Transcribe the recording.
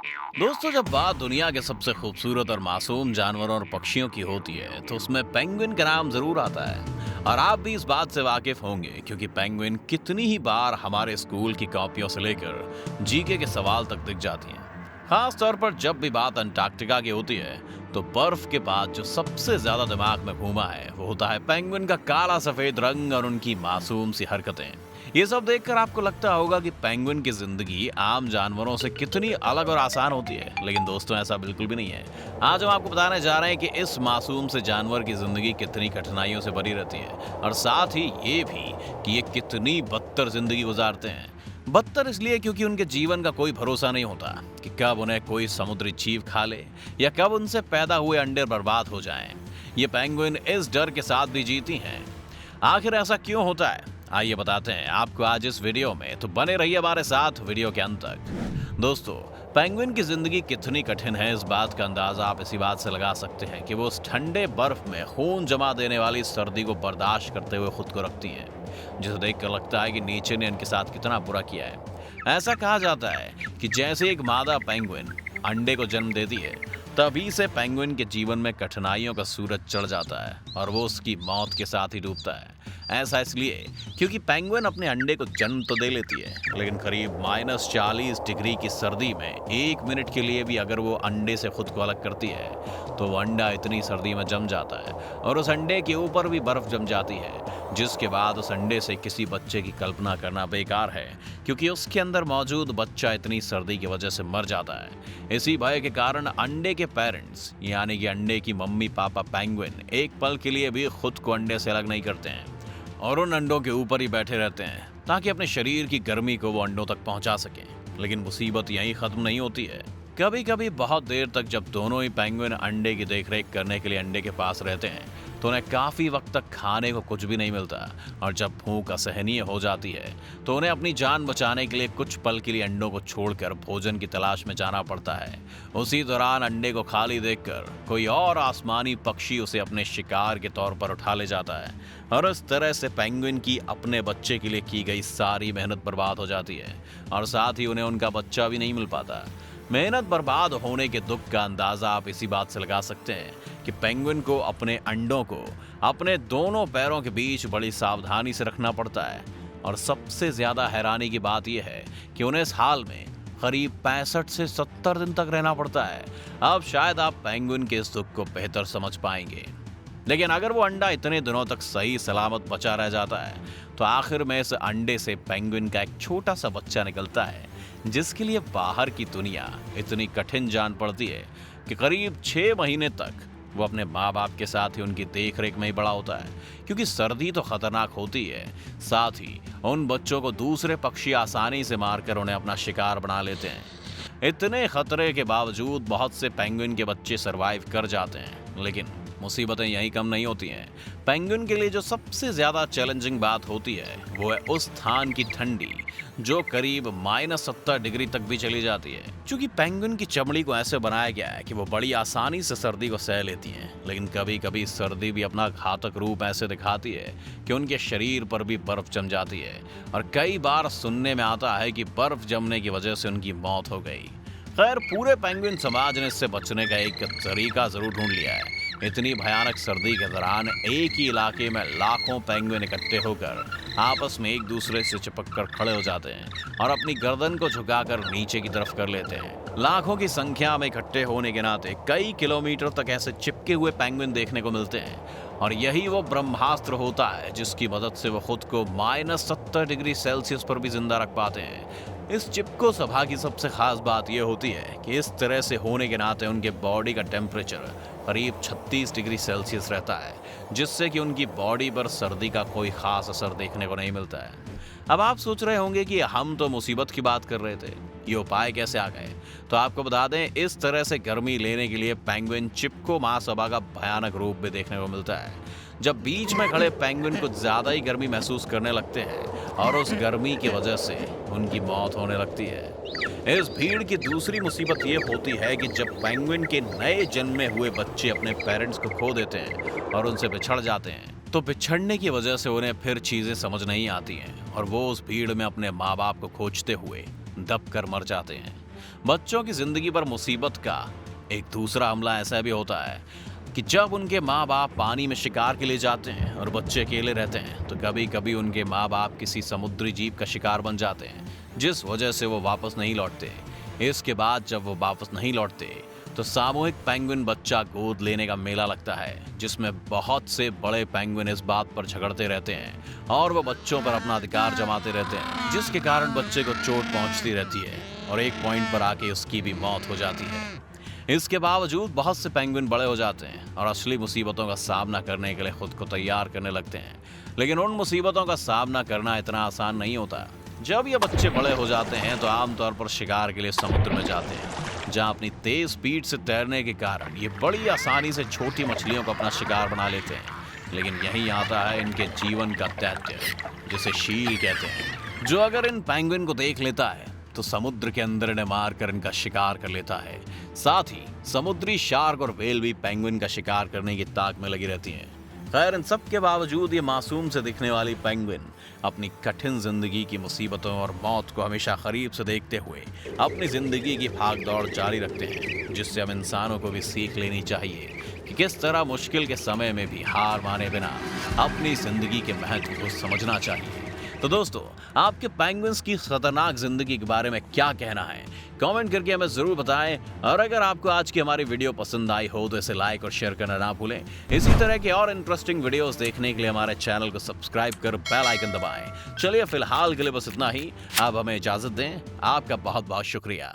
दोस्तों, जब बात दुनिया के सबसे खूबसूरत और मासूम जानवरों और पक्षियों की होती है तो उसमें पेंगुइन का नाम जरूर आता है। और आप भी इस बात से वाकिफ होंगे क्योंकि पेंगुइन कितनी ही बार हमारे स्कूल की कॉपियों से लेकर जीके के सवाल तक दिख जाती हैं। खास तौर पर जब भी बात अंटार्कटिका की होती है तो बर्फ के बाद जो सबसे ज्यादा दिमाग में घूमा है वो होता है पेंगुइन का काला सफेद रंग और उनकी मासूम सी हरकतें। ये सब देखकर आपको लगता होगा कि पेंगुइन की जिंदगी आम जानवरों से कितनी अलग और आसान होती है, लेकिन दोस्तों ऐसा बिल्कुल भी नहीं है। आज हम आपको बताने जा रहे हैं कि इस मासूम से जानवर की जिंदगी कितनी कठिनाइयों से भरी रहती है और साथ ही ये भी कि ये कितनी बदतर जिंदगी गुजारते हैं। बदतर इसलिए क्योंकि उनके जीवन का कोई भरोसा नहीं होता कि कब उन्हें कोई समुद्री जीव खा ले या कब उनसे पैदा हुए अंडे बर्बाद हो जाएं। ये पेंगुइन इस डर के साथ भी जीती हैं। आखिर ऐसा क्यों होता है, आइए बताते हैं आपको आज इस वीडियो में, तो बने रहिए हमारे साथ वीडियो के अंत तक। दोस्तों, पेंगुइन की जिंदगी कितनी कठिन है इस बात का अंदाजा आप इसी बात से लगा सकते हैं कि वो उस ठंडे बर्फ में खून जमा देने वाली सर्दी को बर्दाश्त करते हुए खुद को रखती हैं, जिसे देखकर लगता है कि नेचर ने इनके साथ कितना बुरा किया है। ऐसा कहा जाता है कि जैसे एक मादा पेंगुइन अंडे को जन्म देती है तभी से पेंगुइन के जीवन में कठिनाइयों का सूरज चढ़ जाता है और वो उसकी मौत के साथ ही डूबता है। ऐसा इसलिए क्योंकि पेंगुइन अपने अंडे को जन्म तो दे लेती है, लेकिन करीब -40 डिग्री की सर्दी में 1 मिनट के लिए भी अगर वो अंडे से खुद को अलग करती है तो वो अंडा इतनी सर्दी में जम जाता है और उस अंडे के ऊपर भी बर्फ जम जाती है, जिसके बाद उस अंडे से किसी बच्चे की कल्पना करना बेकार है क्योंकि उसके अंदर मौजूद बच्चा इतनी सर्दी की वजह से मर जाता है। इसी भय के कारण अंडे के पेरेंट्स यानी कि अंडे की मम्मी पापा पेंगुइन एक पल के लिए भी खुद को अंडे से अलग नहीं करते हैं और उन अंडों के ऊपर ही बैठे रहते हैं ताकि अपने शरीर की गर्मी को वो अंडों तक पहुंचा सकें। लेकिन मुसीबत यहीं खत्म नहीं होती है। कभी कभी बहुत देर तक जब दोनों ही पेंगुइन अंडे की देखरेख करने के लिए अंडे के पास रहते हैं तो उन्हें काफी वक्त तक खाने को कुछ भी नहीं मिलता और जब भूख असहनीय हो जाती है तो उन्हें अपनी जान बचाने के लिए कुछ पल के लिए अंडों को छोड़कर भोजन की तलाश में जाना पड़ता है। उसी दौरान अंडे को खाली देखकर कोई और आसमानी पक्षी उसे अपने शिकार के तौर पर उठा ले जाता है और इस तरह से पेंगुइन की अपने बच्चे के लिए की गई सारी मेहनत बर्बाद हो जाती है और साथ ही उन्हें उनका बच्चा भी नहीं मिल पाता। मेहनत बर्बाद होने के दुख का अंदाजा आप इसी बात से लगा सकते हैं कि पेंगुइन को अपने अंडों को अपने दोनों पैरों के बीच बड़ी सावधानी से रखना पड़ता है और सबसे ज्यादा हैरानी की बात यह है कि उन्हें इस हाल में करीब 65 से 70 दिन तक रहना पड़ता है। अब शायद आप पेंगुइन के इस दुख को बेहतर समझ पाएंगे। लेकिन अगर वो अंडा इतने दिनों तक सही सलामत बचा रह जाता है तो आखिर में इस अंडे से पेंगुइन का एक छोटा सा बच्चा निकलता है जिसके लिए बाहर की दुनिया इतनी कठिन जान पड़ती है कि करीब 6 महीने तक वो अपने माँ बाप के साथ ही उनकी देख रेख में ही बड़ा होता है, क्योंकि सर्दी तो खतरनाक होती है, साथ ही उन बच्चों को दूसरे पक्षी आसानी से मारकर उन्हें अपना शिकार बना लेते हैं। इतने खतरे के बावजूद बहुत से पेंगुइन के बच्चे सरवाइव कर जाते हैं, लेकिन मुसीबतें यहीं कम नहीं होती हैं। पेंगुइन के लिए जो सबसे ज्यादा चैलेंजिंग बात होती है वो है उस स्थान की ठंडी जो करीब -70 डिग्री तक भी चली जाती है। क्योंकि पेंगुइन की चमड़ी को ऐसे बनाया गया है कि वो बड़ी आसानी से सर्दी को सह लेती हैं, लेकिन कभी कभी सर्दी भी अपना घातक रूप ऐसे दिखाती है कि उनके शरीर पर भी बर्फ जम जाती है और कई बार सुनने में आता है कि बर्फ जमने की वजह से उनकी मौत हो गई। खैर, पूरे पेंगुइन समाज ने इससे बचने का एक तरीका जरूर ढूंढ लिया है। इतनी भयानक सर्दी के दौरान एक ही इलाके में लाखों पेंगुइन इकट्ठे होकर आपस में एक दूसरे से चिपक कर खड़े हो जाते हैं और अपनी गर्दन को झुकाकर नीचे की तरफ कर लेते हैं। लाखों की संख्या में इकट्ठे होने के नाते कई किलोमीटर तक ऐसे चिपके हुए पेंगुइन देखने को मिलते हैं और यही वो ब्रह्मास्त्र होता है जिसकी मदद से वो खुद को -70 डिग्री सेल्सियस पर भी जिंदा रख पाते हैं। इस चिपको सभा की सबसे खास बात यह होती है कि इस तरह से होने के नाते उनके बॉडी का टेम्परेचर करीब 36 डिग्री सेल्सियस रहता है, जिससे कि उनकी बॉडी पर सर्दी का कोई खास असर देखने को नहीं मिलता है। अब आप सोच रहे होंगे कि हम तो मुसीबत की बात कर रहे थे, ये उपाय कैसे आ गए? तो आपको बता दें, इस तरह से गर्मी लेने के लिए पेंगुइन चिपको महासभा का भयानक रूप भी देखने को मिलता है। जब बीच में खड़े पेंगुइन कुछ ज्यादा ही गर्मी महसूस करने लगते हैं और उस गर्मी की वजह से उनकी मौत होने लगती है। इस भीड़ की दूसरी मुसीबत ये होती है कि जब पेंगुइन के नए जन्मे हुए बच्चे अपने पेरेंट्स को खो देते हैं और उनसे बिछड़ जाते हैं तो बिछड़ने की वजह से उन्हें फिर चीजें समझ नहीं आती हैं और वो उस भीड़ में अपने माँ बाप को खोजते हुए दब कर मर जाते हैं। बच्चों की जिंदगी पर मुसीबत का एक दूसरा हमला ऐसा भी होता है कि जब उनके माँ बाप पानी में शिकार के लिए जाते हैं और बच्चे अकेले रहते हैं, तो कभी कभी उनके माँ बाप किसी समुद्री जीव का शिकार बन जाते हैं, जिस वजह से वो वापस नहीं लौटते। इसके बाद जब वो वापस नहीं लौटते तो सामूहिक पेंगुइन बच्चा गोद लेने का मेला लगता है, जिसमें बहुत से बड़े पेंगुइन इस बात पर झगड़ते रहते हैं और वो बच्चों पर अपना अधिकार जमाते रहते हैं, जिसके कारण बच्चे को चोट पहुंचती रहती है और एक पॉइंट पर आके उसकी भी मौत हो जाती है। इसके बावजूद बहुत से पेंगुइन बड़े हो जाते हैं और असली मुसीबतों का सामना करने के लिए खुद को तैयार करने लगते हैं। लेकिन उन मुसीबतों का सामना करना इतना आसान नहीं होता। जब ये बच्चे बड़े हो जाते हैं तो आमतौर पर शिकार के लिए समुद्र में जाते हैं, जहां अपनी तेज स्पीड से तैरने के कारण ये बड़ी आसानी से छोटी मछलियों को अपना शिकार बना लेते हैं। लेकिन यहीं आता है इनके जीवन का दैत्य, जिसे शील कहते हैं, जो अगर इन पेंगुइन को देख लेता है तो समुद्र के अंदर इन्हें मार कर इनका शिकार कर लेता है। साथ ही समुद्री शार्क और व्हेल भी पेंगुइन का शिकार करने की ताक में लगी रहती हैं। खैर, इन सब के बावजूद ये मासूम से दिखने वाली पेंगुइन अपनी कठिन जिंदगी की मुसीबतों और मौत को हमेशा करीब से देखते हुए अपनी जिंदगी की भागदौड़ जारी रखते हैं, जिससे हम इंसानों को भी सीख लेनी चाहिए कि किस तरह मुश्किल के समय में भी हार माने बिना अपनी जिंदगी के महत्व को समझना चाहिए। तो दोस्तों, आपके पेंगुइन्स की खतरनाक जिंदगी के बारे में क्या कहना है, कमेंट करके हमें जरूर बताएं। और अगर आपको आज की हमारी वीडियो पसंद आई हो तो इसे लाइक और शेयर करना ना भूलें। इसी तरह के और इंटरेस्टिंग वीडियोस देखने के लिए हमारे चैनल को सब्सक्राइब कर बेल आइकन दबाएं। चलिए फिलहाल के लिए बस इतना ही। अब हमें इजाजत दें। आपका बहुत बहुत शुक्रिया।